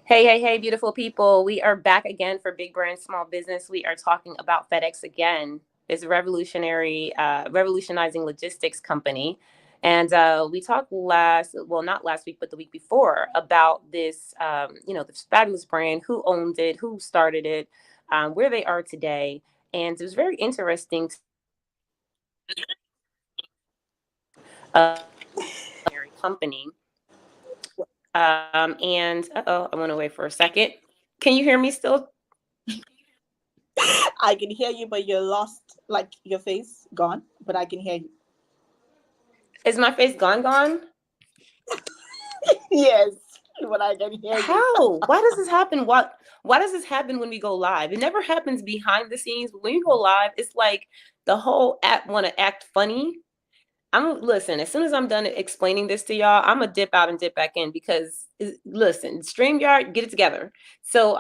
Hey, beautiful people. We are back again for Big Brand Small Business. We are talking about FedEx again, this revolutionizing logistics company. And we talked not last week, but the week before about this fabulous brand, who owned it, who started it, where they are today. And it was very interesting company. And I went away for a second. Can you hear me still? I can hear you, but you're lost, like your face gone, but I can hear you. Is my face gone? Yes, but I can hear you. How? Why does this happen? Why does this happen when we go live? It never happens behind the scenes, but when you go live, it's like the whole app want to act funny. Listen, as soon as I'm done explaining this to y'all, I'm gonna dip out and dip back in because listen, StreamYard, get it together. So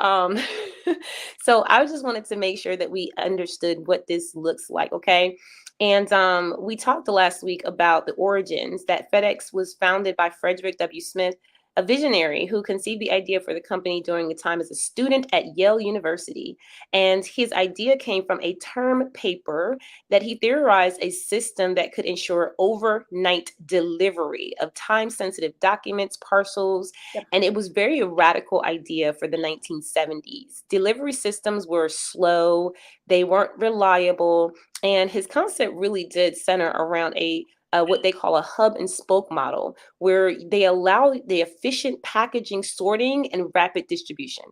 so I just wanted to make sure that we understood what this looks like, okay? And we talked last week about the origins that FedEx was founded by Frederick W. Smith, a visionary who conceived the idea for the company during a time as a student at Yale University. And his idea came from a term paper that he theorized a system that could ensure overnight delivery of time-sensitive documents, parcels, Yep. and it was very a radical idea for the 1970s. Delivery systems were slow, they weren't reliable, and his concept really did center around a what they call a hub and spoke model, where they allow the efficient packaging, sorting, and rapid distribution.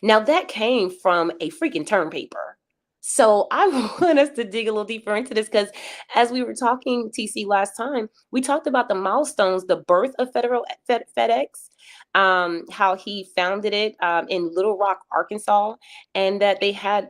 Now, that came from a freaking term paper. So I want us to dig a little deeper into this because as we were talking, TC, last time, we talked about the milestones, the birth of FedEx, how he founded it in Little Rock, Arkansas, and that they had,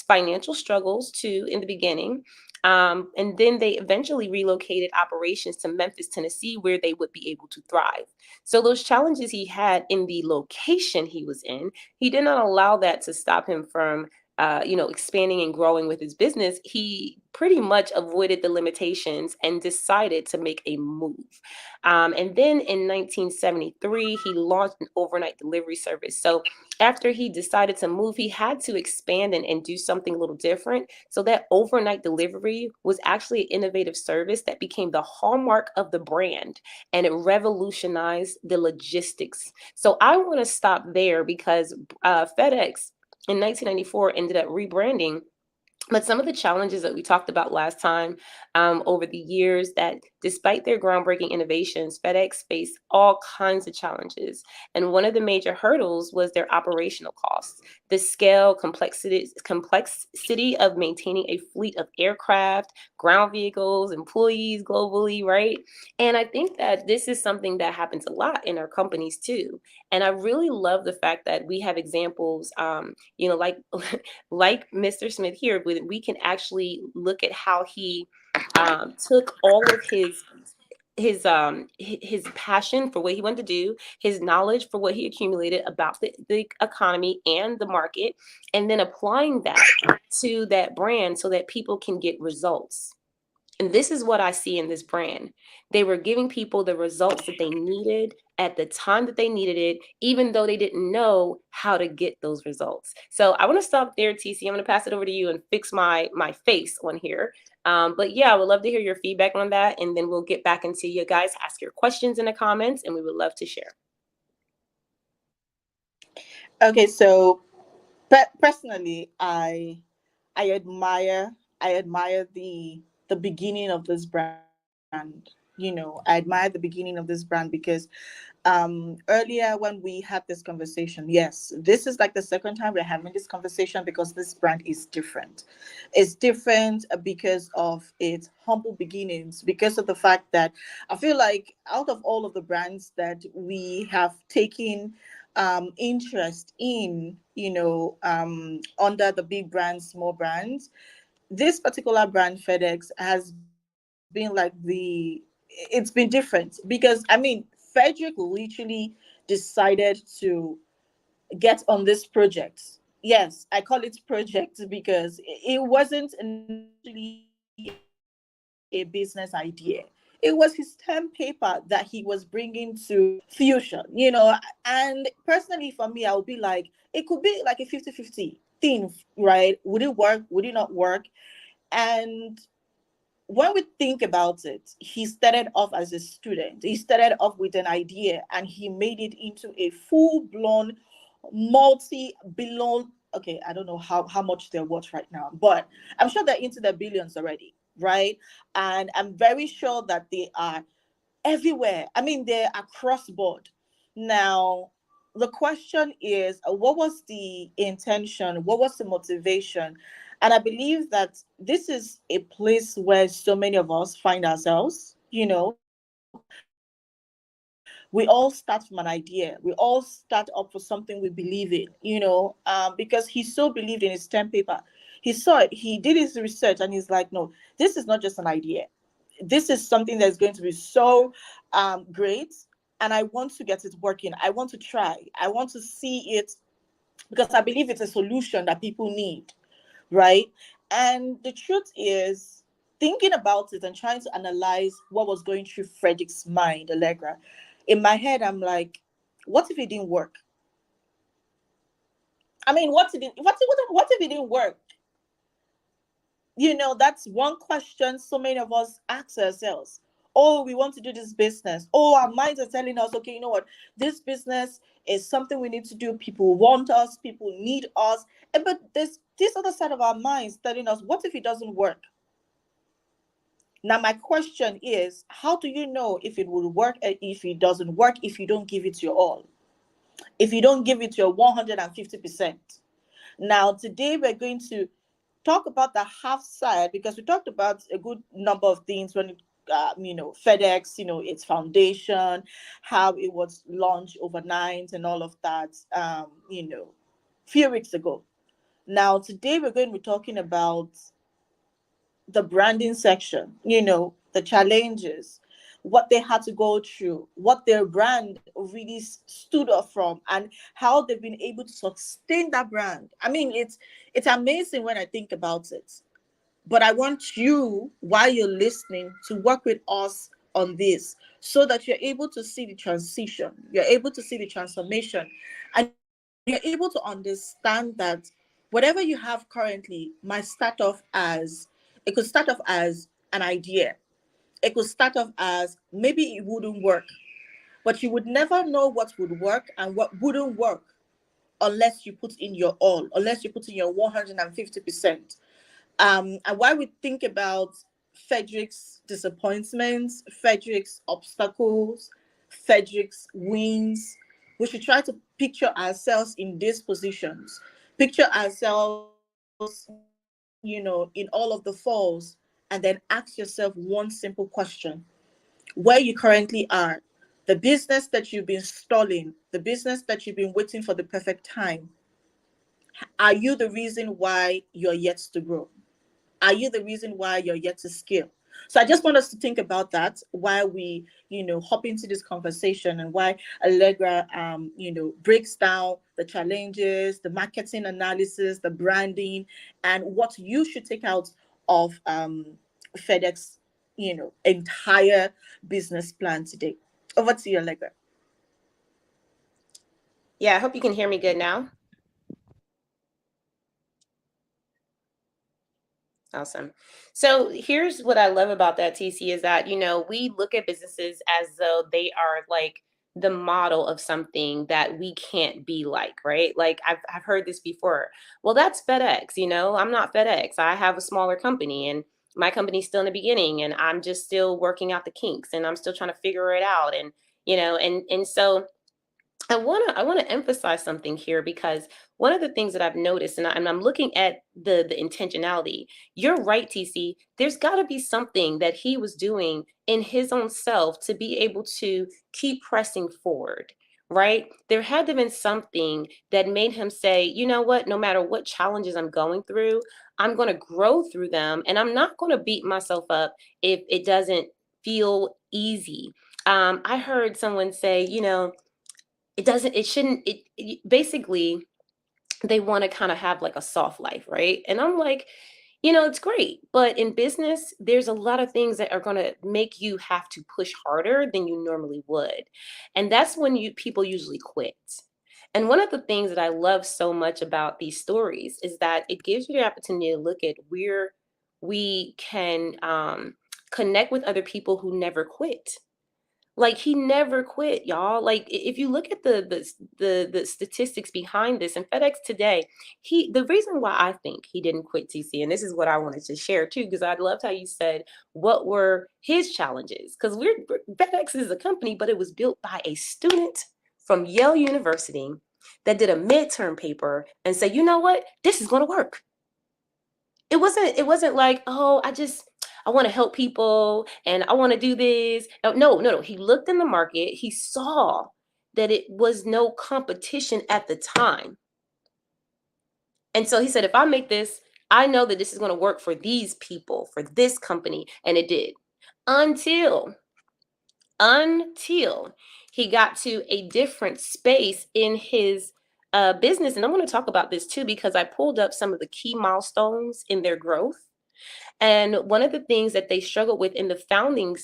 financial struggles too in the beginning. And then they eventually relocated operations to Memphis, Tennessee, where they would be able to thrive. So those challenges he had in the location he was in, he did not allow that to stop him from expanding and growing with his business. He pretty much avoided the limitations and decided to make a move. And then in 1973, he launched an overnight delivery service. So after he decided to move, he had to expand and do something a little different. So that overnight delivery was actually an innovative service that became the hallmark of the brand, and it revolutionized the logistics. So I want to stop there because FedEx in 1994 ended up rebranding. But some of the challenges that we talked about last time over the years, that despite their groundbreaking innovations, FedEx faced all kinds of challenges. And one of the major hurdles was their operational costs, the scale, complexity of maintaining a fleet of aircraft, ground vehicles, employees globally, right? And I think that this is something that happens a lot in our companies too. And I really love the fact that we have examples, like like Mr. Smith here, we can actually look at how he took all of his passion for what he wanted to do, his knowledge for what he accumulated about the economy and the market, and then applying that to that brand so that people can get results. And this is what I see in this brand. They were giving people the results that they needed at the time that they needed it, even though they didn't know how to get those results. So I want to stop there, TC. I'm going to pass it over to you and fix my face on here. But yeah, I would love to hear your feedback on that. And then we'll get back into you guys, ask your questions in the comments, and we would love to share. Okay, so personally, I admire the beginning of this brand. I admire the beginning of this brand because earlier when we had this conversation, yes, this is like the second time we're having this conversation because this brand is different. It's different because of its humble beginnings, because of the fact that I feel like out of all of the brands that we have taken interest in, under the big brands, small brands, this particular brand FedEx has been like it's been different because I mean Frederick literally decided to get on this project. Yes, I call it project because it wasn't initially a business idea. It was just It was his term paper that he was bringing to Fusion, you know. And personally, for me, I would be like, it could be like a 50-50 thing, right? Would it work? Would it not work? And when we think about it, he started off as a student. He started off with an idea and he made it into a full blown multi-billion. Okay, I don't know how much they're worth right now, but I'm sure they're into the billions already, right? And I'm very sure that they are everywhere. I mean, they're across board. Now, the question is, what was the intention? What was the motivation? And I believe that this is a place where so many of us find ourselves. You know, we all start from an idea. We all start up for something we believe in, because he so believed in his term paper. He saw it, he did his research, and he's like, no, this is not just an idea. This is something that's going to be so great, and I want to get it working. I want to try. I want to see it, because I believe it's a solution that people need, right? And the truth is, thinking about it and trying to analyze what was going through Frederick's mind, Allegra, in my head, I'm like, what if it didn't work? I mean, what if it didn't work? You know, that's one question so many of us ask ourselves. Oh, we want to do this business. Oh, our minds are telling us, okay, you know what, this business is something we need to do. People want us, people need us. But there's this other side of our minds telling us, what if it doesn't work? Now my question is, how do you know if it will work and if it doesn't work, if you don't give it your all, if you don't give it your 150%? Now, today we're going to talk about the half side, because we talked about a good number of things when FedEx, its foundation, how it was launched overnight and all of that, few weeks ago. Now, today we're going to be talking about the branding section, the challenges, what they had to go through, what their brand really stood up from, and how they've been able to sustain that brand. I mean, it's amazing when I think about it. But I want you, while you're listening, to work with us on this so that you're able to see the transition, you're able to see the transformation, and you're able to understand that whatever you have currently might start off as, it could start off as an idea. It could start off as maybe it wouldn't work, but you would never know what would work and what wouldn't work unless you put in your all, unless you put in your 150%. And while we think about Frederick's disappointments, Frederick's obstacles, Frederick's wins, we should try to picture ourselves in these positions. Picture ourselves, in all of the falls, and then ask yourself one simple question. Where you currently are, the business that you've been stalling, the business that you've been waiting for the perfect time, are you the reason why you're yet to grow? Are you the reason why you're yet to scale? So I just want us to think about that while we, hop into this conversation, and why Allegra, breaks down the challenges, the marketing analysis, the branding, and what you should take out of FedEx, entire business plan today. Over to you, Allegra. Yeah, I hope you can hear me good now. Awesome. So here's what I love about that, TC, is that, we look at businesses as though they are like the model of something that we can't be like, right? Like I've heard this before. Well, that's FedEx, I'm not FedEx. I have a smaller company, and my company's still in the beginning, and I'm just still working out the kinks, and I'm still trying to figure it out. And, and so I want to emphasize something here, because one of the things that I've noticed, and I'm looking at the intentionality. You're right, TC. There's got to be something that he was doing in his own self to be able to keep pressing forward, right? There had to have been something that made him say, you know what, no matter what challenges I'm going through, I'm going to grow through them, and I'm not going to beat myself up if it doesn't feel easy. I heard someone say, it shouldn't, basically they want to kind of have like a soft life, right? And I'm like, It's great, but in business, there's a lot of things that are going to make you have to push harder than you normally would. And that's when you people usually quit. And one of the things that I love so much about these stories is that it gives you the opportunity to look at where we can connect with other people who never quit. Like he never quit, y'all. Like if you look at the statistics behind this and FedEx today, the reason why I think he didn't quit, TC, and this is what I wanted to share too, because I loved how you said what were his challenges. Because FedEx is a company, but it was built by a student from Yale University that did a midterm paper and said, you know what, this is going to work. It wasn't like, oh, I want to help people and I want to do this. No. He looked in the market, he saw that it was no competition at the time. And so he said, if I make this, I know that this is going to work for these people, for this company. And it did. Until he got to a different space in his business. And I'm going to talk about this too, because I pulled up some of the key milestones in their growth. And one of the things that they struggled with in the founding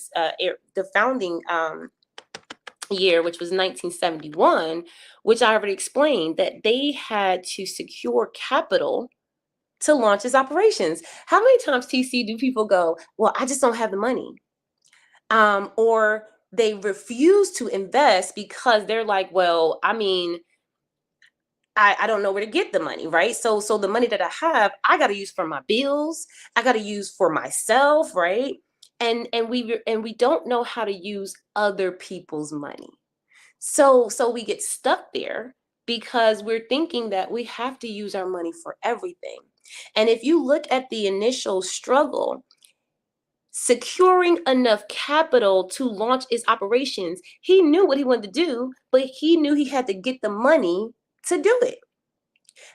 year, which was 1971, which I already explained, that they had to secure capital to launch its operations. How many times, TC, do people go, well, I just don't have the money? Or they refuse to invest because they're like, well, I mean, I don't know where to get the money, right? So the money that I have, I got to use for my bills. I got to use for myself, right? And we don't know how to use other people's money. So we get stuck there because we're thinking that we have to use our money for everything. And if you look at the initial struggle, securing enough capital to launch its operations, he knew what he wanted to do, but he knew he had to get the money to do it.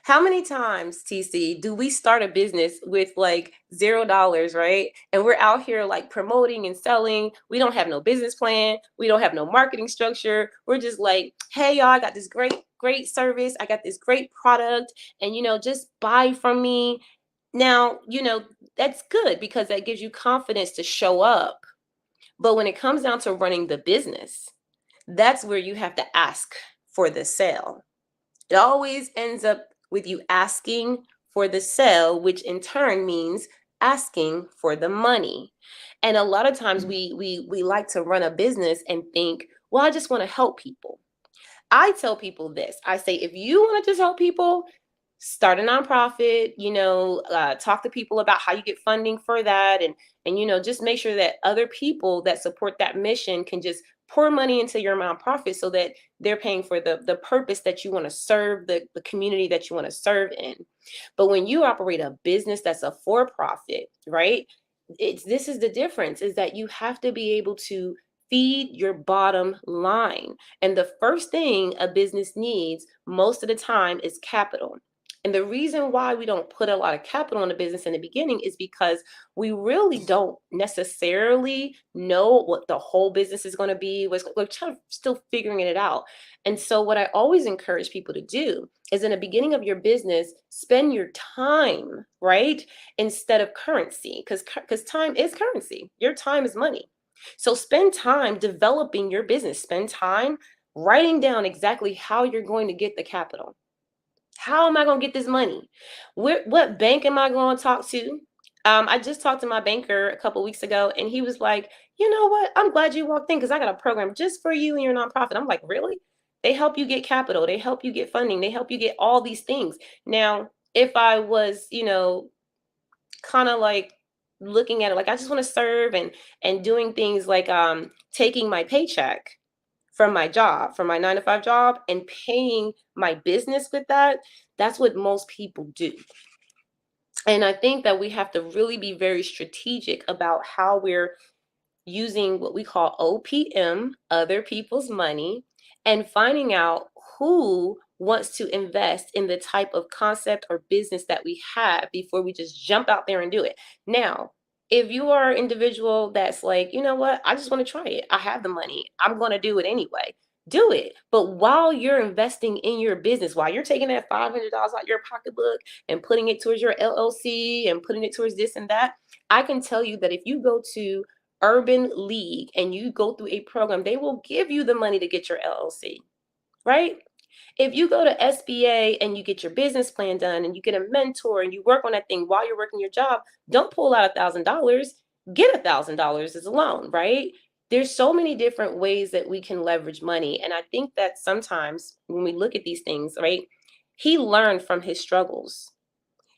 How many times, TC, do we start a business with like $0, right? And we're out here like promoting and selling. We don't have no business plan. We don't have no marketing structure. We're just like, hey, y'all, I got this great service. I got this great product, and just buy from me. Now, that's good because that gives you confidence to show up. But when it comes down to running the business, that's where you have to ask for the sale. It always ends up with you asking for the sale, which in turn means asking for the money. And a lot of times we like to run a business and think, well, I just want to help people. I tell people this. I say, if you want to just help people, start a nonprofit, talk to people about how you get funding for that. And just make sure that other people that support that mission can just pour money into your nonprofit so that they're paying for the purpose that you want to serve, the community that you want to serve in. But when you operate a business that's a for-profit, right? This is the difference, is that you have to be able to feed your bottom line. And the first thing a business needs most of the time is capital. And the reason why we don't put a lot of capital in the business in the beginning is because we really don't necessarily know what the whole business is going to be. We're still figuring it out. And so what I always encourage people to do is, in the beginning of your business, spend your time, right? Instead of currency, because time is currency. Your time is money. So spend time developing your business. Spend time writing down exactly how you're going to get the capital. How am I going to get this money? What bank am I going to talk to? I just talked to my banker a couple weeks ago, and he was like, you know what? I'm glad you walked in because I got a program just for you and your nonprofit. I'm like, really? They help you get capital. They help you get funding. They help you get all these things. Now, if I was, kind of like looking at it like I just want to serve and doing things like taking my paycheck from my job, from my 9-to-5 job, and paying my business with that, that's what most people do. And I think that we have to really be very strategic about how we're using what we call OPM, other people's money, and finding out who wants to invest in the type of concept or business that we have before we just jump out there and do it. Now, if you are an individual that's like, you know what, I just want to try it. I have the money. I'm going to do it anyway. do it. But while you're investing in your business, while you're taking that $500 out your pocketbook and putting it towards your LLC and putting it towards this and that, I can tell you that if you go to Urban League and you go through a program, they will give you the money to get your LLC, right? If you go to SBA and you get your business plan done and you get a mentor and you work on that thing while you're working your job, don't pull out $1,000. Get $1,000 as a loan, right? There's so many different ways that we can leverage money. And I think that sometimes when we look at these things, right, he learned from his struggles.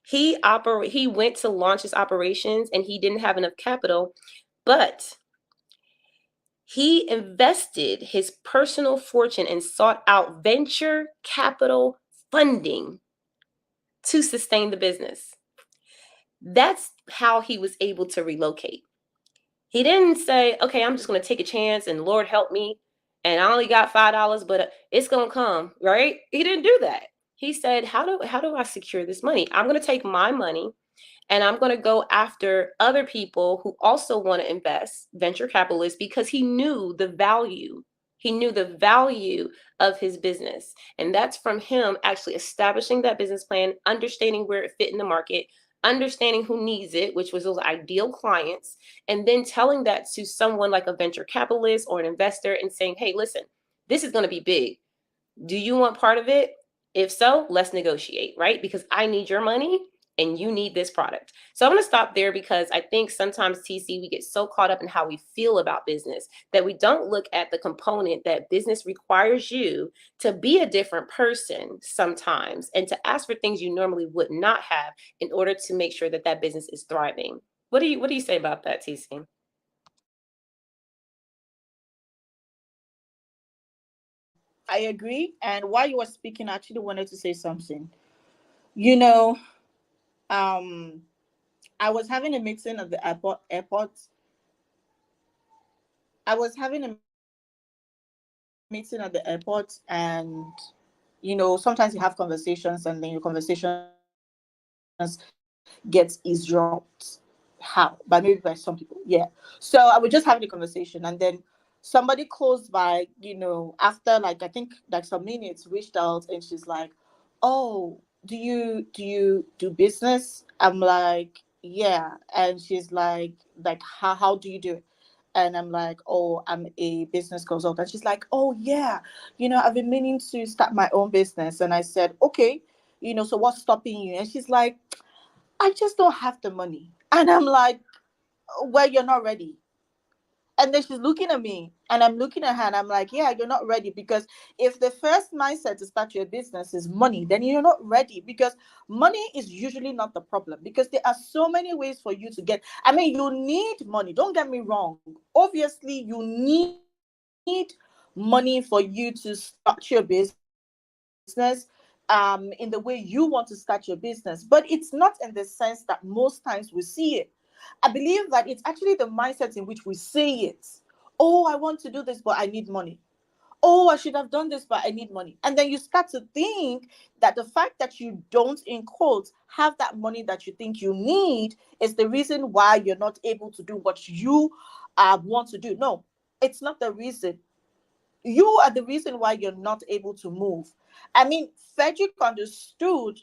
He went to launch his operations and he didn't have enough capital, but he invested his personal fortune and sought out venture capital funding to sustain the business. That's how he was able to relocate. He didn't say, okay, I'm just going to take a chance and Lord help me. And I only got $5, but it's going to come, right? He didn't do that. He said, how do I secure this money? I'm going to take my money and I'm going to go after other people who also want to invest, venture capitalists, because he knew the value. He knew the value of his business. And that's from him actually establishing that business plan, understanding where it fit in the market, understanding who needs it, which was those ideal clients, and then telling that to someone like a venture capitalist or an investor and saying, hey, listen, this is going to be big. Do you want part of it? If so, let's negotiate, right? Because I need your money and you need this product. So I'm going to stop there because I think sometimes, TC, we get so caught up in how we feel about business that we don't look at the component that business requires you to be a different person sometimes and to ask for things you normally would not have in order to make sure that that business is thriving. What do you say about that, TC? I agree. And while you were speaking, I actually wanted to say something. You know, um, I was having a meeting at the airport. I was having a meeting at the airport, and sometimes you have conversations, and then your conversations get eavesdropped. How? But maybe by some people, yeah. So I was just having a conversation, and then somebody close by, after like I think like some minutes, reached out, and she's like, "Oh, do you do business?" I'm like, "Yeah," and she's like, how do you do it? And I'm like, "Oh, I'm a business consultant." She's like, "Oh yeah, I've been meaning to start my own business." And I said, "Okay, so what's stopping you?" And she's like, "I just don't have the money." And I'm like, "Well, you're not ready." And then she's looking at me and I'm looking at her and I'm like, "Yeah, you're not ready, because if the first mindset to start your business is money, then you're not ready, because money is usually not the problem, because there are so many ways for you to get. I mean, you need money. Don't get me wrong. Obviously, you need money for you to start your business in the way you want to start your business, but it's not in the sense that most times we see it. I believe that it's actually the mindset in which we say it. "Oh, I want to do this, but I need money. Oh, I should have done this, but I need money." And then you start to think that the fact that you don't, in quotes, have that money that you think you need is the reason why you're not able to do what you want to do. No, it's not the reason. You are the reason why you're not able to move. I mean, Frederick understood.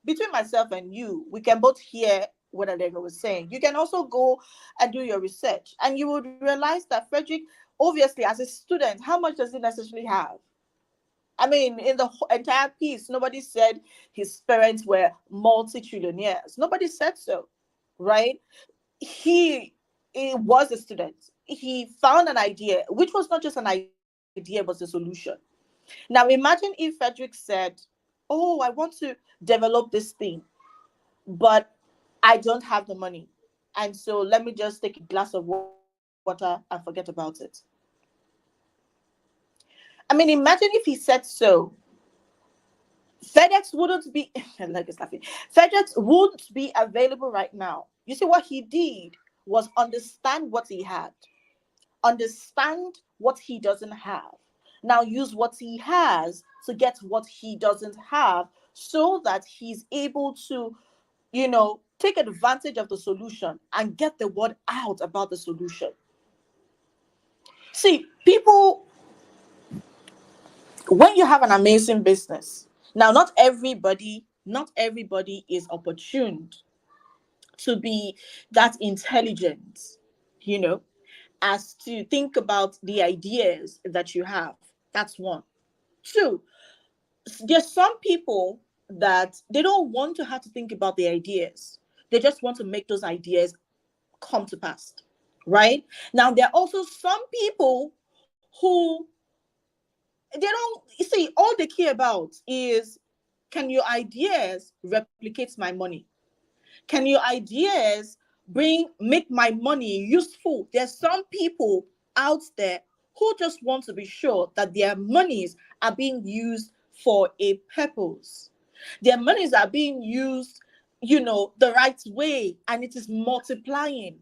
Between myself and you, we can both hear what Allegra was saying. You can also go and do your research, and you would realize that Frederick, obviously, as a student, how much does he necessarily have? I mean, in the entire piece, nobody said his parents were multi-trillionaires. Nobody said so, right? He was a student. He found an idea, which was not just an idea, but a solution. Now, imagine if Frederick said, "Oh, I want to develop this thing, but I don't have the money. And so let me just take a glass of water and forget about it." I mean, imagine if he said so. FedEx wouldn't be like it's laughing. FedEx wouldn't be available right now. You see, what he did was understand what he had, understand what he doesn't have. Now use what he has to get what he doesn't have, so that he's able to, take advantage of the solution and get the word out about the solution. See, people When you have an amazing business, now not everybody is opportuned to be that intelligent, you know, as to think about the ideas that you have. That's one. Two, there's some people that they don't want to have to think about the ideas. They just want to make those ideas come to pass. Right? Now there are also some people who they don't, you see, all they care about is, can your ideas replicate my money? Can your ideas make my money useful? There's some people out there who just want to be sure that their monies are being used for a purpose. Their monies are being used, the right way, and it is multiplying.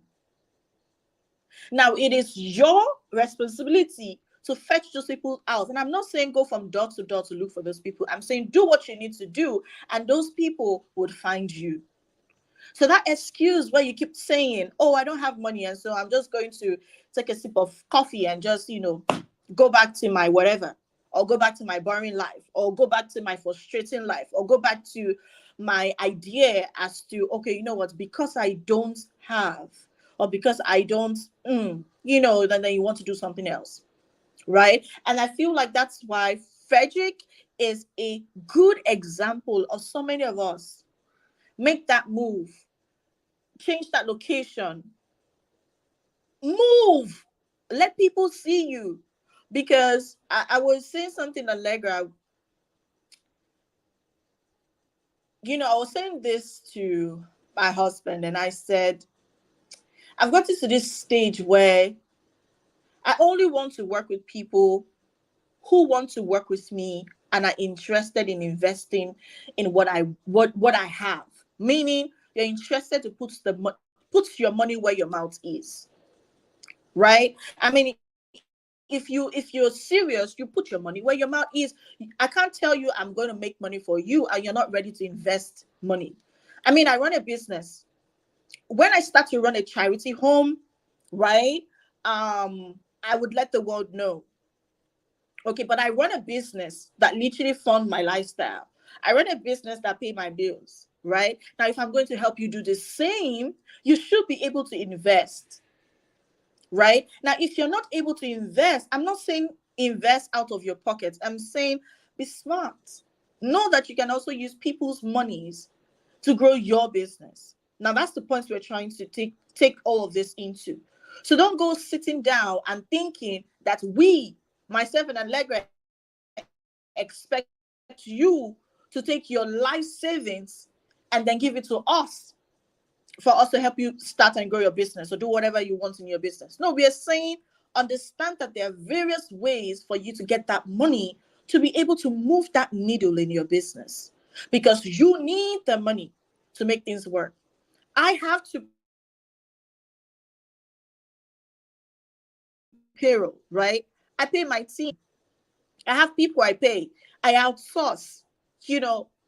Now, it is your responsibility to fetch those people out. And I'm not saying go from door to door to look for those people. I'm saying do what you need to do, and those people would find you. So that excuse where you keep saying, "Oh, I don't have money, and so I'm just going to take a sip of coffee and just, go back to my whatever, or go back to my boring life, or go back to my frustrating life, or go back to my idea as to, okay, you know what, because I don't have, or because I don't, then you want to do something else, right?" And I feel like that's why Frederick is a good example of so many of us. Make that move, change that location, move, let people see you. Because I was saying something, Allegra, I was saying this to my husband, and I said, I've gotten to this stage where I only want to work with people who want to work with me and are interested in investing in what I have. Meaning, you're interested to put your money where your mouth is, right? I mean, if you're serious, you put your money where your mouth is. I can't tell you I'm going to make money for you and you're not ready to invest money. I mean, I run a business. When I start to run a charity home, right? I would let the world know. Okay, but I run a business that literally fund my lifestyle. I run a business that pay my bills, right? Now, if I'm going to help you do the same, you should be able to invest, right? Now, if you're not able to invest, I'm not saying invest out of your pocket. I'm saying be smart. Know that you can also use people's monies to grow your business. Now, that's the point we're trying to take all of this into. So don't go sitting down and thinking that myself and Allegra, expect you to take your life savings and then give it to us for us to help you start and grow your business or do whatever you want in your business. No, we are saying understand that there are various ways for you to get that money to be able to move that needle in your business, because you need the money to make things work. I have to pay payroll, right? I pay my team. I have people I pay. I outsource,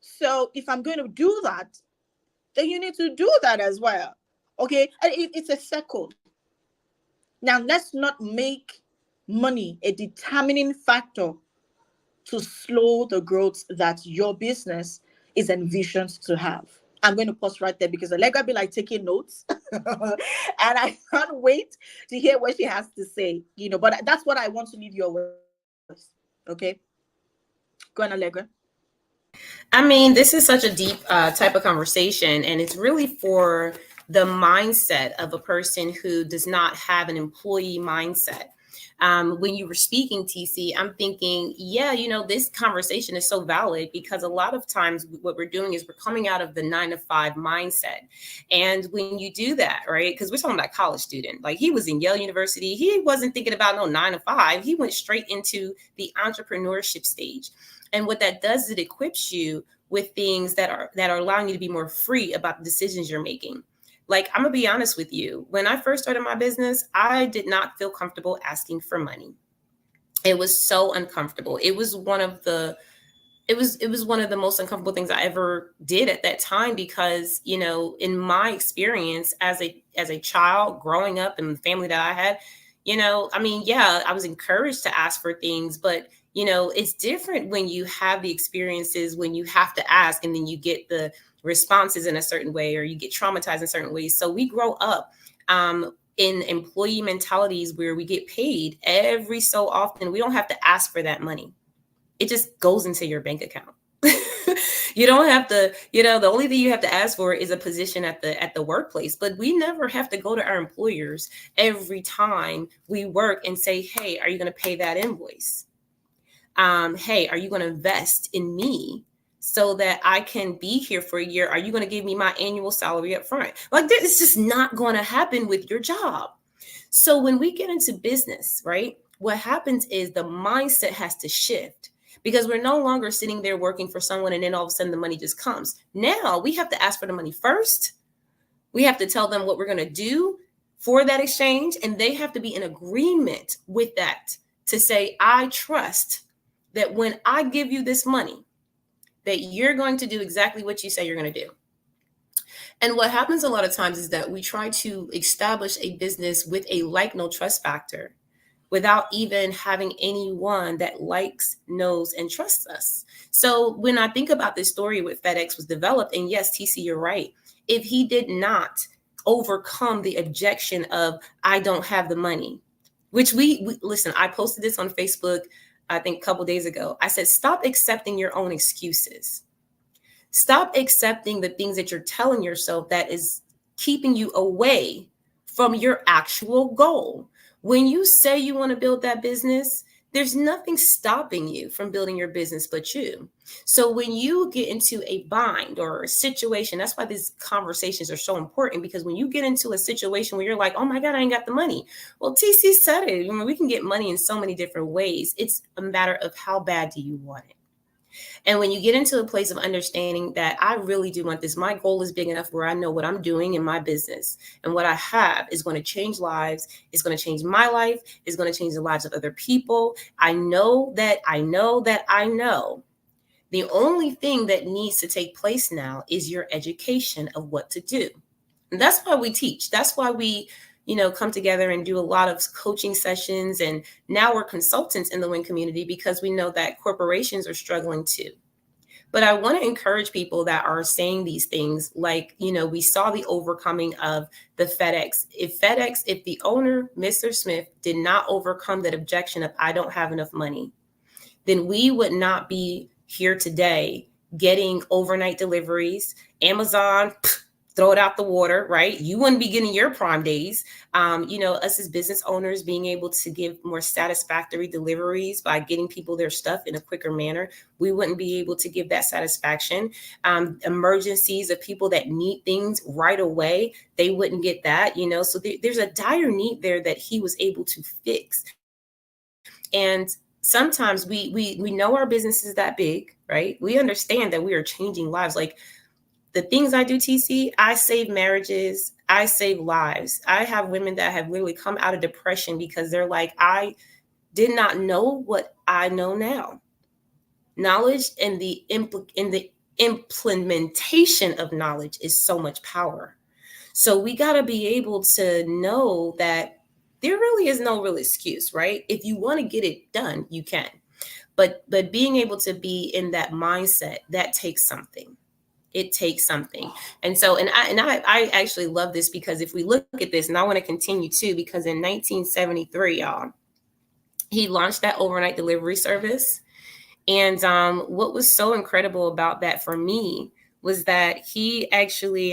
So if I'm going to do that, then you need to do that as well. Okay? And it's a circle. Now, let's not make money a determining factor to slow the growth that your business is envisioned to have. I'm going to pause right there because Allegra be like taking notes, and I can't wait to hear what she has to say. But that's what I want to leave you with. Okay, go on, Allegra. I mean, this is such a deep type of conversation, and it's really for the mindset of a person who does not have an employee mindset. When you were speaking, TC, I'm thinking, yeah, this conversation is so valid because a lot of times what we're doing is we're coming out of the 9 to 5 mindset. And when you do that, right, because we're talking about college student, like he was in Yale University, he wasn't thinking about no 9 to 5. He went straight into the entrepreneurship stage. And what that does is it equips you with things that are allowing you to be more free about the decisions you're making. Like, I'm gonna be honest with you. When I first started my business, I did not feel comfortable asking for money. It was so uncomfortable. It was one of the most uncomfortable things I ever did at that time because, in my experience as a child growing up in the family that I had, I mean, yeah, I was encouraged to ask for things, but It's different when you have the experiences, when you have to ask and then you get the responses in a certain way, or you get traumatized in certain ways. So we grow up in employee mentalities where we get paid every so often. We don't have to ask for that money. It just goes into your bank account. You don't have to, the only thing you have to ask for is a position at the workplace. But we never have to go to our employers every time we work and say, hey, are you going to pay that invoice? Hey, are you going to invest in me so that I can be here for a year? Are you going to give me my annual salary up front? Like, it's just not going to happen with your job. So when we get into business, right, what happens is the mindset has to shift, because we're no longer sitting there working for someone and then all of a sudden the money just comes. Now we have to ask for the money first. We have to tell them what we're going to do for that exchange, and they have to be in agreement with that, to say, I trust that when I give you this money, that you're going to do exactly what you say you're going to do. And what happens a lot of times is that we try to establish a business with a like, no trust factor without even having anyone that likes, knows, and trusts us. So when I think about this story with FedEx was developed, and yes, TC, you're right. If he did not overcome the objection of, I don't have the money, which we listen, I posted this on Facebook, I think a couple days ago. I said, stop accepting your own excuses. Stop accepting the things that you're telling yourself that is keeping you away from your actual goal. When you say you want to build that business, there's nothing stopping you from building your business but you. So when you get into a bind or a situation, that's why these conversations are so important, because when you get into a situation where you're like, oh my God, I ain't got the money. Well, TC said it. I mean, we can get money in so many different ways. It's a matter of how bad do you want it? And when you get into a place of understanding that I really do want this, my goal is big enough where I know what I'm doing in my business and what I have is going to change lives. It's going to change my life. It's going to change the lives of other people. I know that I know that I know. The only thing that needs to take place now is your education of what to do. And that's why we teach. That's why we come together and do a lot of coaching sessions. And now we're consultants in the WIN community, because we know that corporations are struggling too. But I want to encourage people that are saying these things, like, we saw the overcoming of the FedEx. If the owner, Mr. Smith, did not overcome that objection of, I don't have enough money, then we would not be here today getting overnight deliveries. Amazon, throw it out the water, right? You wouldn't be getting your Prime days. Us as business owners being able to give more satisfactory deliveries by getting people their stuff in a quicker manner, we wouldn't be able to give that satisfaction. Emergencies of people that need things right away, they wouldn't get that, so there's a dire need there that he was able to fix. And sometimes we know our business is that big, right? We understand that we are changing lives. Like, the things I do, TC, I save marriages, I save lives. I have women that have literally come out of depression because they're like, I did not know what I know now. Knowledge and the implementation of knowledge is so much power. So we got to be able to know that there really is no real excuse, right? If you want to get it done, you can. But being able to be in that mindset, that takes something. It takes something. And so, and I actually love this, because if we look at this, and I want to continue too, because in 1973, y'all, he launched that overnight delivery service. And what was so incredible about that for me was that he actually,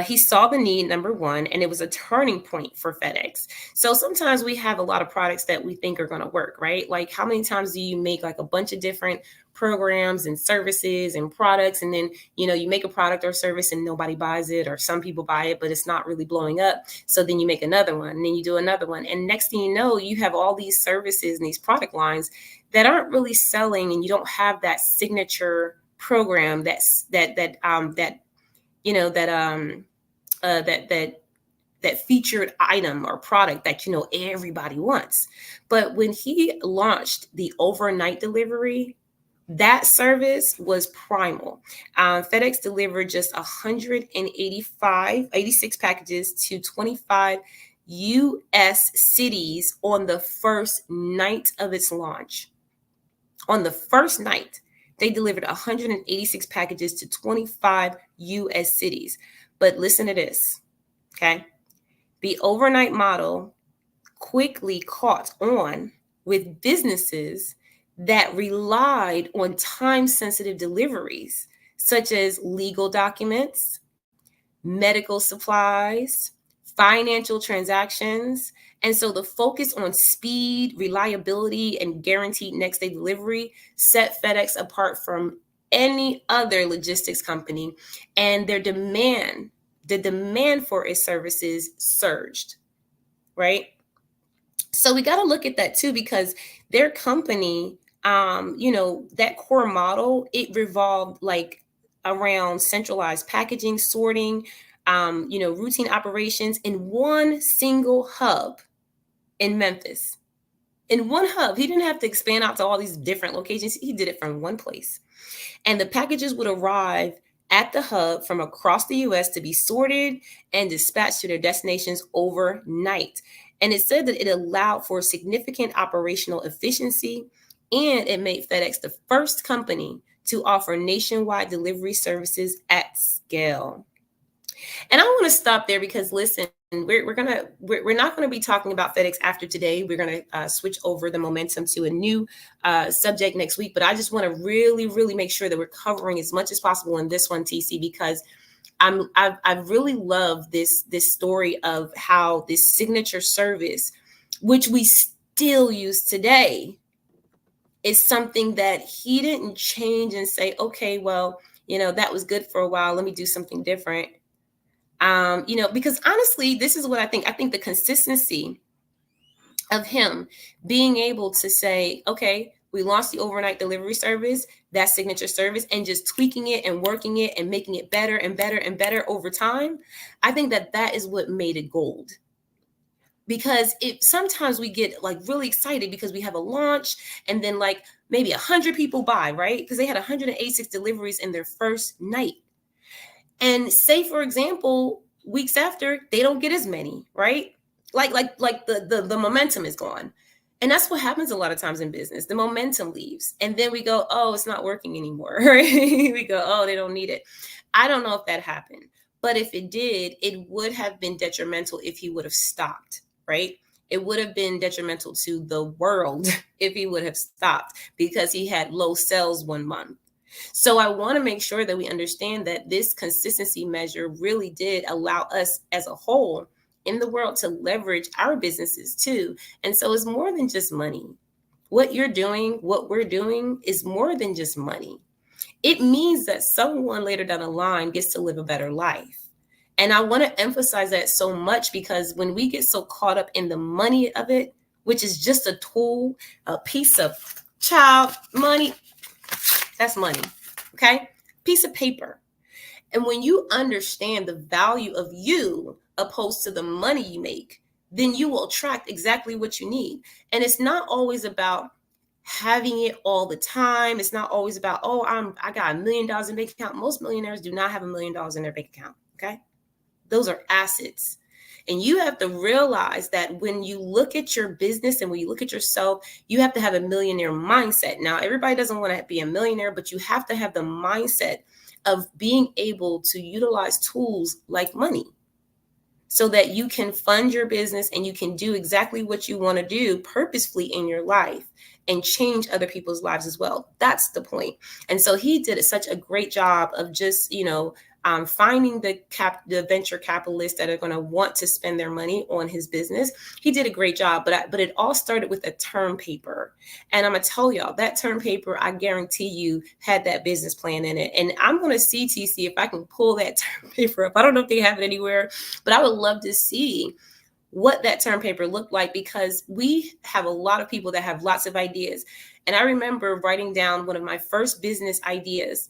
he saw the need, number one, and it was a turning point for FedEx. So sometimes we have a lot of products that we think are going to work, right? Like, how many times do you make like a bunch of different programs and services and products, and then you make a product or service and nobody buys it, or some people buy it but it's not really blowing up? So then you make another one, and then you do another one, and next thing you know, you have all these services and these product lines that aren't really selling, and you don't have that signature program that featured item or product that everybody wants. But when he launched the overnight delivery, that service was primal. FedEx delivered just 86 packages to 25 US cities on the first night of its launch. On the first night, they delivered 186 packages to 25 US cities. But listen to this, okay? The overnight model quickly caught on with businesses that relied on time sensitive deliveries, such as legal documents, medical supplies, financial transactions. And so the focus on speed, reliability, and guaranteed next day delivery set FedEx apart from any other logistics company. And the demand for its services surged, right? So we got to look at that too, because their company, that core model, it revolved like around centralized packaging, sorting, routine operations in one single hub in Memphis. In one hub, he didn't have to expand out to all these different locations. He did it from one place. And the packages would arrive at the hub from across the US to be sorted and dispatched to their destinations overnight. And it said that it allowed for significant operational efficiency, and it made FedEx the first company to offer nationwide delivery services at scale. And I want to stop there because listen, we're not going to be talking about FedEx after today. We're going to switch over the momentum to a new subject next week. But I just want to really, really make sure that we're covering as much as possible in this one, TC, because I really love this story of how this signature service, which we still use today, is something that he didn't change and say, okay, well, that was good for a while. Let me do something different. Because honestly, this is what I think. I think the consistency of him being able to say, okay, we launched the overnight delivery service, that signature service, and just tweaking it and working it and making it better and better and better over time. I think that is what made it gold. Because sometimes we get like really excited because we have a launch and then like maybe 100 people buy, right? Because they had 186 deliveries in their first night. And say, for example, weeks after, they don't get as many, right? Like the momentum is gone. And that's what happens a lot of times in business. The momentum leaves. And then we go, oh, it's not working anymore, right? We go, oh, they don't need it. I don't know if that happened. But if it did, it would have been detrimental if he would have stopped, right? It would have been detrimental to the world if he would have stopped because he had low sales one month. So I want to make sure that we understand that this consistency measure really did allow us as a whole in the world to leverage our businesses too. And so it's more than just money. What you're doing, what we're doing is more than just money. It means that someone later down the line gets to live a better life. And I want to emphasize that so much because when we get so caught up in the money of it, which is just a tool, a piece of child money, that's money, okay? Piece of paper. And when you understand the value of you opposed to the money you make, then you will attract exactly what you need. And it's not always about having it all the time. It's not always about, oh, I got $1 million in bank account. Most millionaires do not have $1 million in their bank account, okay? Those are assets. And you have to realize that when you look at your business and when you look at yourself, you have to have a millionaire mindset. Now, everybody doesn't want to be a millionaire, but you have to have the mindset of being able to utilize tools like money so that you can fund your business and you can do exactly what you want to do purposefully in your life and change other people's lives as well. That's the point. And so he did such a great job of just, finding the venture capitalists that are going to want to spend their money on his business. He did a great job, but it all started with a term paper. And I'm going to tell y'all that term paper, I guarantee you, had that business plan in it. And I'm going to see, TC, if I can pull that term paper up. I don't know if they have it anywhere, but I would love to see what that term paper looked like, because we have a lot of people that have lots of ideas. And I remember writing down one of my first business ideas.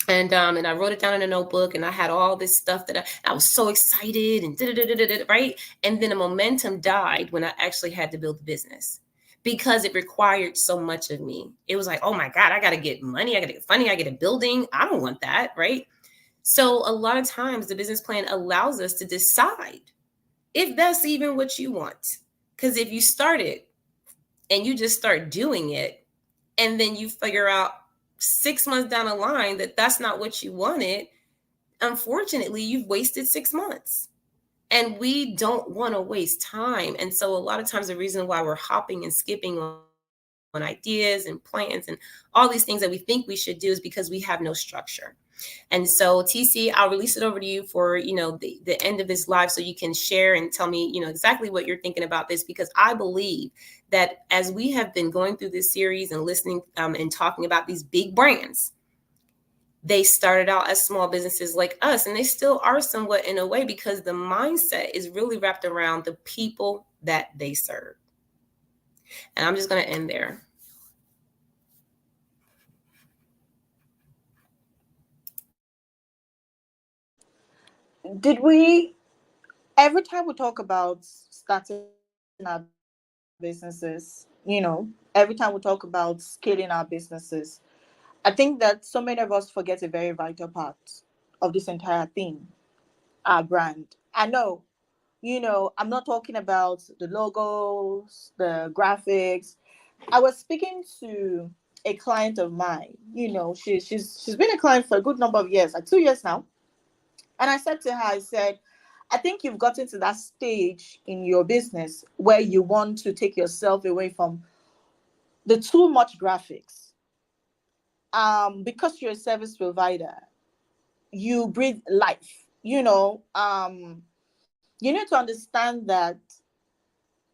And I wrote it down in a notebook, and I had all this stuff that I was so excited and right. And then the momentum died when I actually had to build the business because it required so much of me. It was like, oh my God, I got to get money. I got to get funding. I get a building. I don't want that. Right. So a lot of times the business plan allows us to decide if that's even what you want. Because if you start it and you just start doing it, and then you figure out 6 months down the line that that's not what you wanted, unfortunately, you've wasted 6 months. And we don't want to waste time. And so, a lot of times, the reason why we're hopping and skipping on ideas and plans and all these things that we think we should do is because we have no structure. And so, TC, I'll release it over to you for, the end of this live, so you can share and tell me, exactly what you're thinking about this, because I believe that as we have been going through this series and listening and talking about these big brands, they started out as small businesses like us, and they still are somewhat in a way, because the mindset is really wrapped around the people that they serve. And I'm just going to end there. Did we, every time we talk about starting our businesses, every time we talk about scaling our businesses, I think that so many of us forget a very vital part of this entire thing, our brand. I know, I'm not talking about the logos, the graphics. I was speaking to a client of mine. She's been a client for a good number of years, like 2 years now. And I said to her, I said, I think you've gotten to that stage in your business where you want to take yourself away from the too much graphics. Because you're a service provider, you breathe life. You need to understand that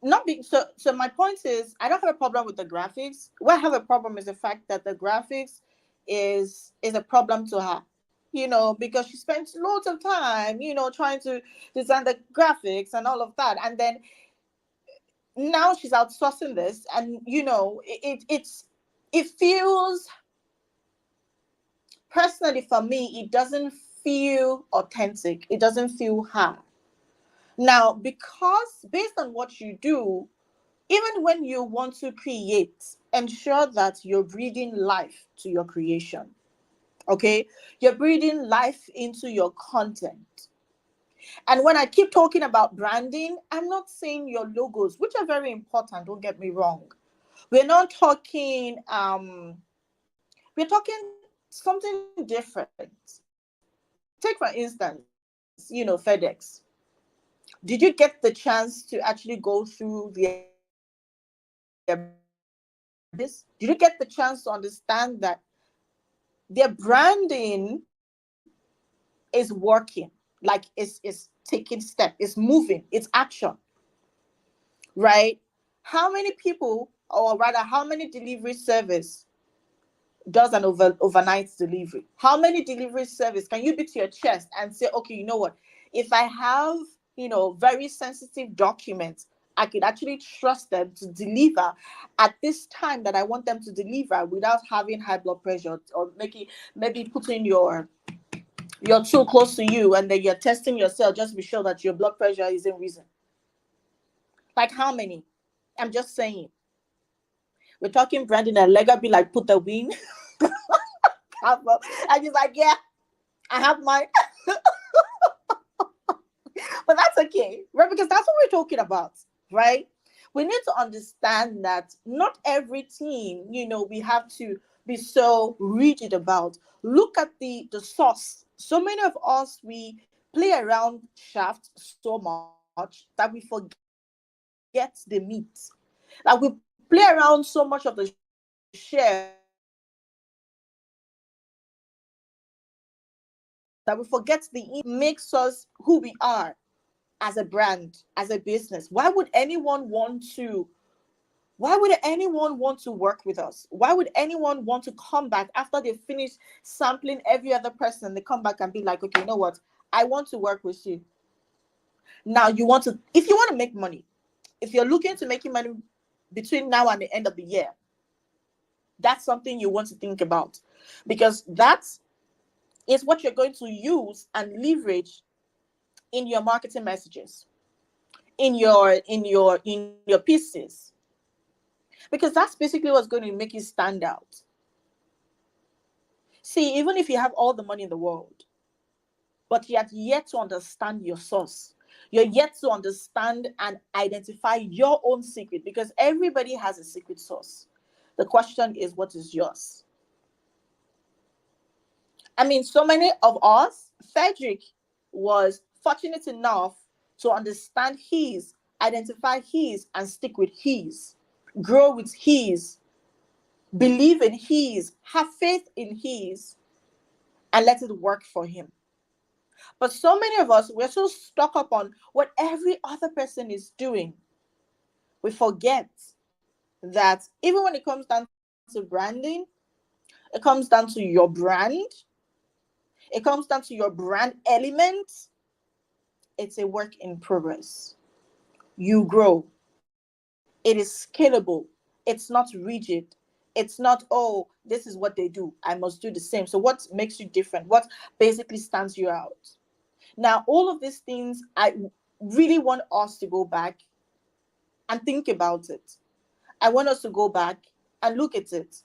not be so my point is I don't have a problem with the graphics. What I have a problem is the fact that the graphics is a problem to her, because she spends loads of time, trying to design the graphics and all of that. And then now she's outsourcing this, and it feels, personally for me, it doesn't feel authentic. It doesn't feel her. Now, because based on what you do, even when you want to create, ensure that you're breathing life to your creation. Okay? You're breathing life into your content. And when I keep talking about branding, I'm not saying your logos, which are very important, don't get me wrong. We're not talking we're talking something different. Take for instance, FedEx. Did you get the chance to actually go through their branding? Did you get the chance to understand that their branding is working, like it's taking step, it's moving, it's action, right? How many people, or rather how many delivery service does an overnight delivery? How many delivery service can you beat to your chest and say, okay, you know what, if I have, very sensitive documents, I could actually trust them to deliver at this time that I want them to deliver without having high blood pressure, or making, maybe putting your tool close to you, and then you're testing yourself just to be sure that your blood pressure isn't risen. Like how many? I'm just saying. We're talking branding, and Lega be like, put the win. And he's like, yeah, I have mine. But that's okay, right? Because that's what we're talking about, right? We need to understand that not everything, we have to be so rigid about. Look at the source. So many of us, we play around shaft so much that we forget the meat. Like we play around so much of the shell that we forget the inner makes us who we are as a brand, as a business. Why would anyone want to work with us? Why would anyone want to come back after they finish sampling every other person? They come back and be like, okay, you know what? I want to work with you. Now if you want to make money, if you're looking to making money between now and the end of the year, that's something you want to think about, because that is what you're going to use and leverage in your marketing messages, in your pieces, because that's basically what's going to make you stand out. See, even if you have all the money in the world, but yet to understand your source, You're yet to understand and identify your own secret, because everybody has a secret sauce. The question is, what is yours? I mean, so many of us, Frederick was fortunate enough to understand his, identify his, and stick with his, grow with his, believe in his, have faith in his, and let it work for him. But so many of us, we're so stuck up on what every other person is doing. We forget that even when it comes down to branding, it comes down to your brand, it comes down to your brand element. It's a work in progress. You grow. It is scalable. It's not rigid. It's not, oh, this is what they do, I must do the same. So what makes you different? What basically stands you out? Now, all of these things, I really want us to go back and think about it. I want us to go back and look at it.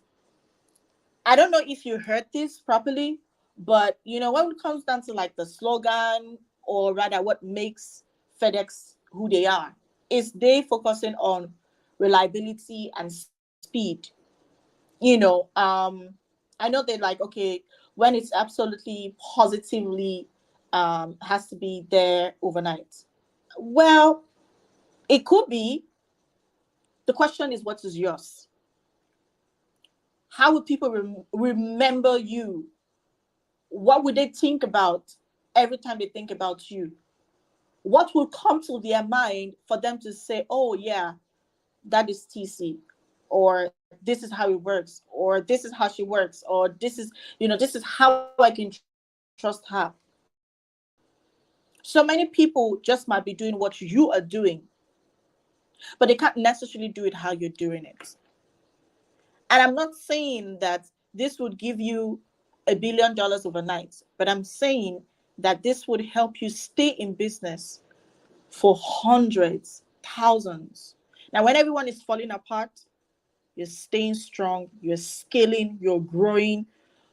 I don't know if you heard this properly, but when it comes down to like the slogan, or rather what makes FedEx who they are, is they focusing on reliability and speed. I know they're like, okay, when it's absolutely positively has to be there overnight. Well, it could be. The question is, what is yours? How would people remember you? What would they think about every time they think about you? What will come to their mind for them to say, oh, yeah, that is TC, or this is how it works, or this is how she works, or this is how I can trust her. So many people just might be doing what you are doing, but they can't necessarily do it how you're doing it. And I'm not saying that this would give you $1 billion overnight, but I'm saying that this would help you stay in business for hundreds, thousands. Now, when everyone is falling apart, you're staying strong, you're scaling, you're growing,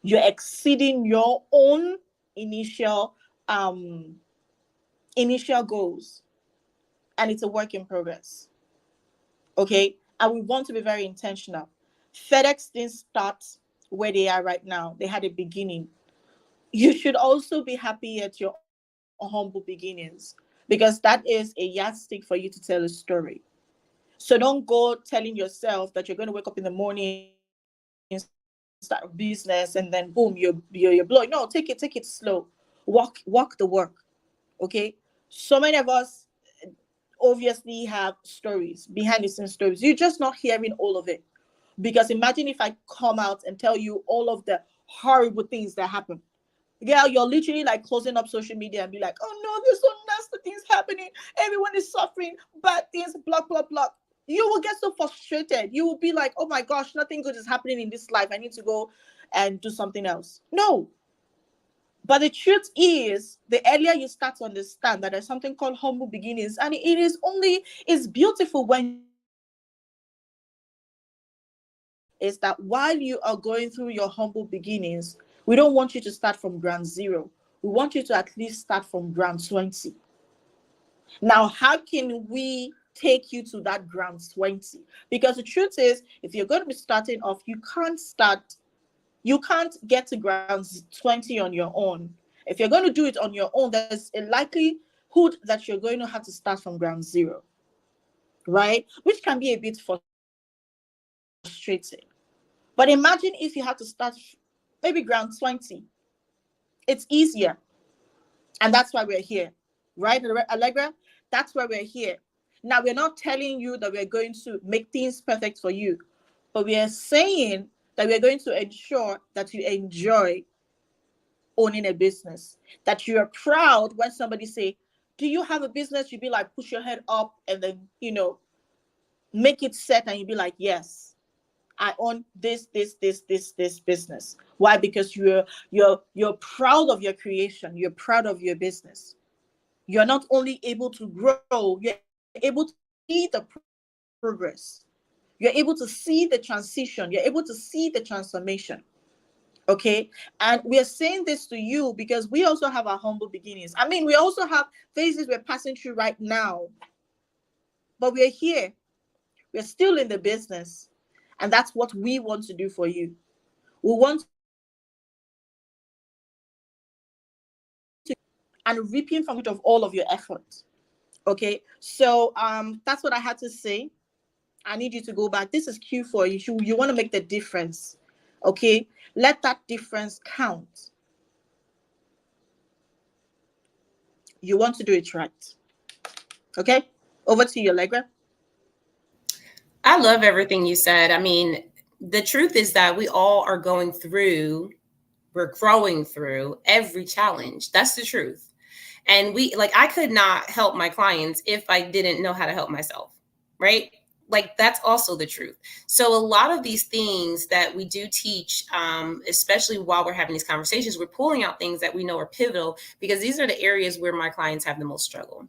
you're exceeding your own initial um initial goals, and it's a work in progress. Okay, and we want to be very intentional. FedEx didn't start where they are right now. They had a beginning. You should also be happy at your humble beginnings, because that is a yardstick for you to tell a story. So don't go telling yourself that you're going to wake up in the morning, start a business, and then boom, you're blowing. No, take it slow. Walk the work. Okay. So many of us obviously have stories, behind the scenes stories. You're just not hearing all of it. Because imagine if I come out and tell you all of the horrible things that happen. Girl, you're literally like closing up social media and be like, oh no, there's so nasty things happening. Everyone is suffering, bad things, blah, blah, blah. You will get so frustrated. You will be like, oh my gosh, nothing good is happening in this life. I need to go and do something else. No. But the truth is, the earlier you start to understand that there's something called humble beginnings, and it's beautiful when you understand it, is that while you are going through your humble beginnings, we don't want you to start from ground zero. We want you to at least start from ground 20. Now, how can we take you to that ground 20? Because the truth is, if you're going to be starting off, you can't get to ground 20 on your own. If you're going to do it on your own, there's a likelihood that you're going to have to start from ground zero, right? Which can be a bit frustrating. But imagine if you had to start maybe ground 20. It's easier. And that's why we're here, right, Allegra? That's why we're here. Now, we're not telling you that we're going to make things perfect for you, but we are saying that we're going to ensure that you enjoy owning a business, that you are proud when somebody say, do you have a business? You'd be like, push your head up and then, make it set, and you'd be like, yes, I own this business. Why? Because you're proud of your creation. You're proud of your business. You're not only able to grow, you're able to see the progress. You're able to see the transition. You're able to see the transformation. Okay. And we are saying this to you because we also have our humble beginnings. I mean, we also have phases we're passing through right now, but we're here. We're still in the business. And that's what we want to do for you. We want to and reaping from it of all of your effort. Okay. So that's what I had to say. I need you to go back. This is Q4. You want to make the difference. Okay. Let that difference count. You want to do it right. Okay. Over to you, Allegra. I love everything you said. I mean, the truth is that we all are going through, we're growing through every challenge. That's the truth. And I could not help my clients if I didn't know how to help myself, right? Like, that's also the truth. So a lot of these things that we do teach, especially while we're having these conversations, we're pulling out things that we know are pivotal, because these are the areas where my clients have the most struggle.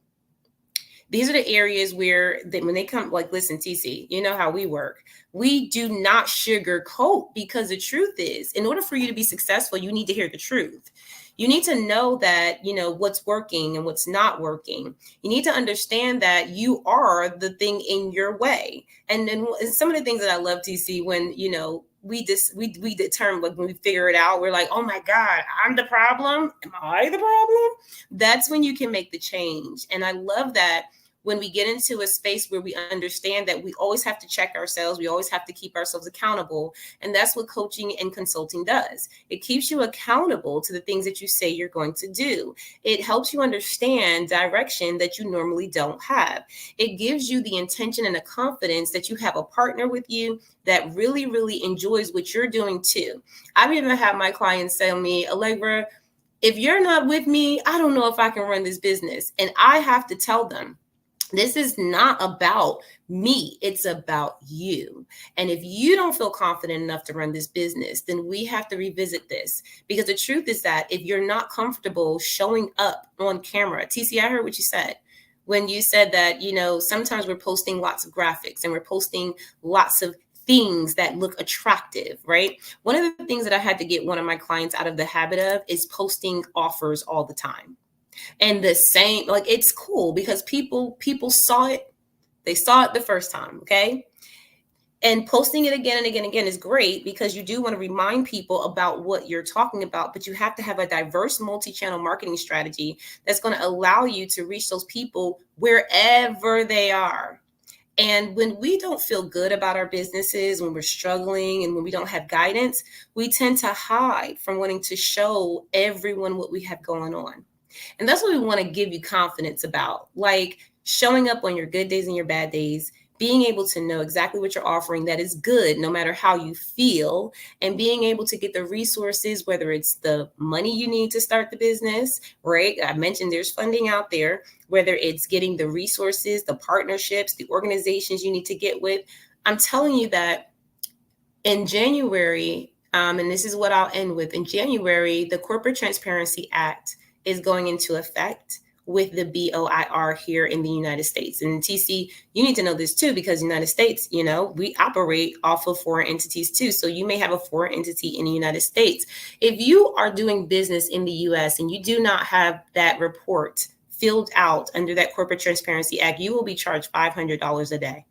These are the areas where when they come, like, listen, TC, you know how we work. We do not sugarcoat, because the truth is, in order for you to be successful, you need to hear the truth. You need to know that, what's working and what's not working. You need to understand that you are the thing in your way. And then some of the things that I love, TC, when, we determine, like, when we figure it out, we're like, oh my God, I'm the problem. Am I the problem? That's when you can make the change. And I love that when we get into a space where we understand that we always have to check ourselves, we always have to keep ourselves accountable. And that's what coaching and consulting does. It keeps you accountable to the things that you say you're going to do. It helps you understand direction that you normally don't have. It gives you the intention and the confidence that you have a partner with you that really, really enjoys what you're doing too. I've even had my clients tell me, Allegra, if you're not with me, I don't know if I can run this business. And I have to tell them, this is not about me. It's about you. And if you don't feel confident enough to run this business, then we have to revisit this. Because the truth is that if you're not comfortable showing up on camera, TC, I heard what you said. When you said that, sometimes we're posting lots of graphics and we're posting lots of things that look attractive, right? One of the things that I had to get one of my clients out of the habit of is posting offers all the time. And the same, like, it's cool because people saw it. They saw it the first time. Okay. And posting it again and again and again is great, because you do want to remind people about what you're talking about, but you have to have a diverse multi-channel marketing strategy that's going to allow you to reach those people wherever they are. And when we don't feel good about our businesses, when we're struggling and when we don't have guidance, we tend to hide from wanting to show everyone what we have going on. And that's what we want to give you confidence about, like showing up on your good days and your bad days, being able to know exactly what you're offering that is good, no matter how you feel, and being able to get the resources, whether it's the money you need to start the business, right? I mentioned there's funding out there, whether it's getting the resources, the partnerships, the organizations you need to get with. I'm telling you that in January, and this is what I'll end with, in January, the Corporate Transparency Act is going into effect with the BOIR here in the United States. And TC, you need to know this too, because the United States, we operate off of foreign entities too. So you may have a foreign entity in the United States. If you are doing business in the US and you do not have that report filled out under that Corporate Transparency Act, you will be charged $500 a day.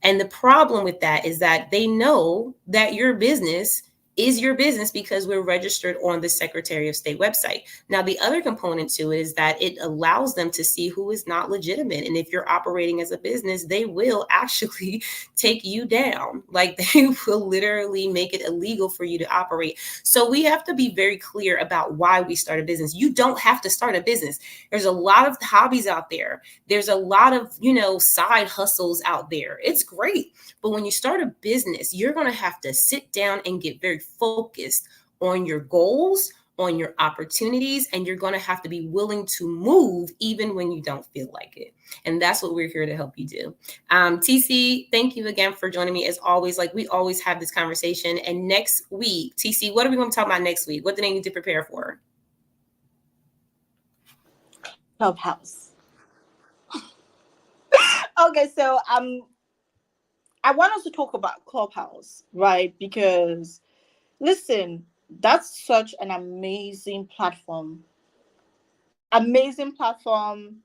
And the problem with that is that they know that your business is your business because we're registered on the Secretary of State website. Now, the other component to it is that it allows them to see who is not legitimate. And if you're operating as a business, they will actually take you down. Like, they will literally make it illegal for you to operate. So we have to be very clear about why we start a business. You don't have to start a business. There's a lot of hobbies out there. There's a lot of, side hustles out there. It's great. But when you start a business, you're going to have to sit down and get very focused on your goals, on your opportunities, and you're going to have to be willing to move even when you don't feel like it. And that's what we're here to help you do. TC, thank you again for joining me. As always, like, we always have this conversation. And next week, TC, what are we going to talk about next week? What do they need to prepare for? Clubhouse. Okay, so I want us to talk about Clubhouse, right? Because listen, That's such an amazing platform. Amazing platform.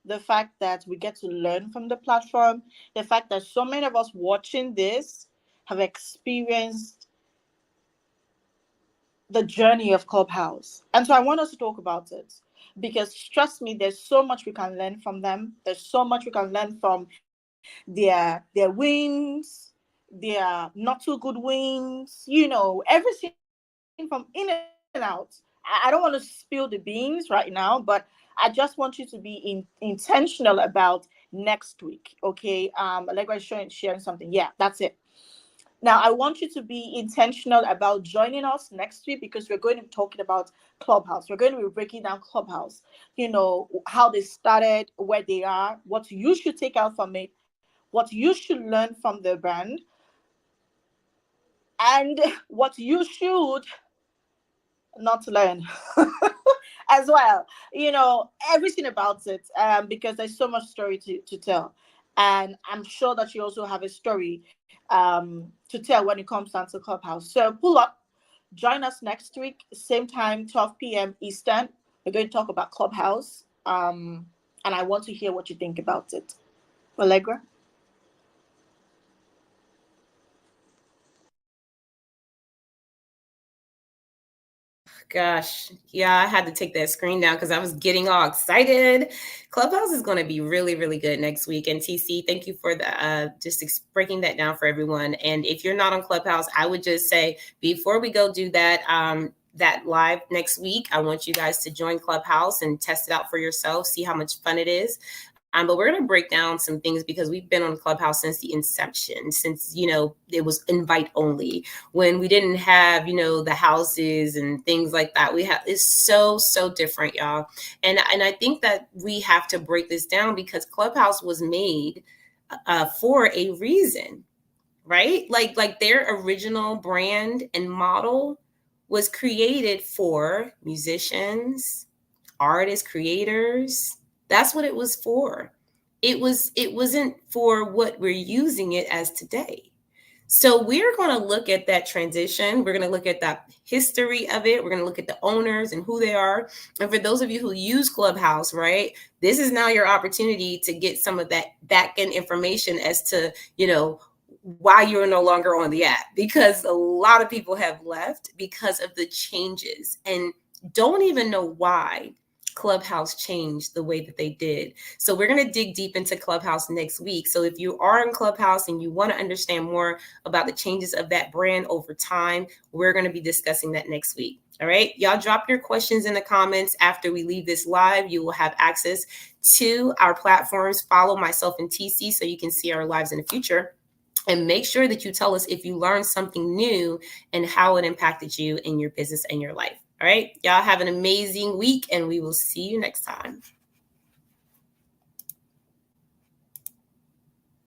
The fact that we get to learn from the platform, the fact that so many of us watching this have experienced the journey of Clubhouse. And so I want us to talk about it because trust me, there's so much we can learn from them. There's so much we can learn from their wins, their not too good wins, everything from in and out. I don't want to spill the beans right now, but I just want you to be intentional about next week. Okay. Allegra is sharing something. Yeah, that's it. Now, I want you to be intentional about joining us next week because we're going to be talking about Clubhouse. We're going to be breaking down Clubhouse, how they started, where they are, what you should take out from it, what you should learn from the brand, and what you should not learn as well. Everything about it, because there's so much story to tell. And I'm sure that you also have a story to tell when it comes down to Clubhouse. So pull up, join us next week, same time, 12 p.m. Eastern. We're going to talk about Clubhouse. And I want to hear what you think about it. Allegra? Gosh, yeah, I had to take that screen down because I was getting all excited. Clubhouse is going to be really, really good next week. And TC, thank you for the just breaking that down for everyone. And if you're not on Clubhouse, I would just say before we go do that, that live next week, I want you guys to join Clubhouse and test it out for yourself, see how much fun it is. But we're going to break down some things because we've been on Clubhouse since the inception, since, it was invite only, when we didn't have, the houses and things like that. It's so, so different, y'all. And I think that we have to break this down because Clubhouse was made for a reason, right? Like their original brand and model was created for musicians, artists, creators. That's what it was for. It wasn't for what we're using it as today. So we're going to look at that transition. We're going to look at that history of it. We're going to look at the owners and who they are. And for those of you who use Clubhouse, right, this is now your opportunity to get some of that back end information as to, why you're no longer on the app, because a lot of people have left because of the changes and don't even know why Clubhouse changed the way that they did. So we're going to dig deep into Clubhouse next week. So if you are in Clubhouse and you want to understand more about the changes of that brand over time, we're going to be discussing that next week. All right. Y'all drop your questions in the comments after we leave this live. You will have access to our platforms. Follow myself and TC so you can see our lives in the future. And make sure that you tell us if you learned something new and how it impacted you in your business and your life. All right. Y'all have an amazing week and we will see you next time.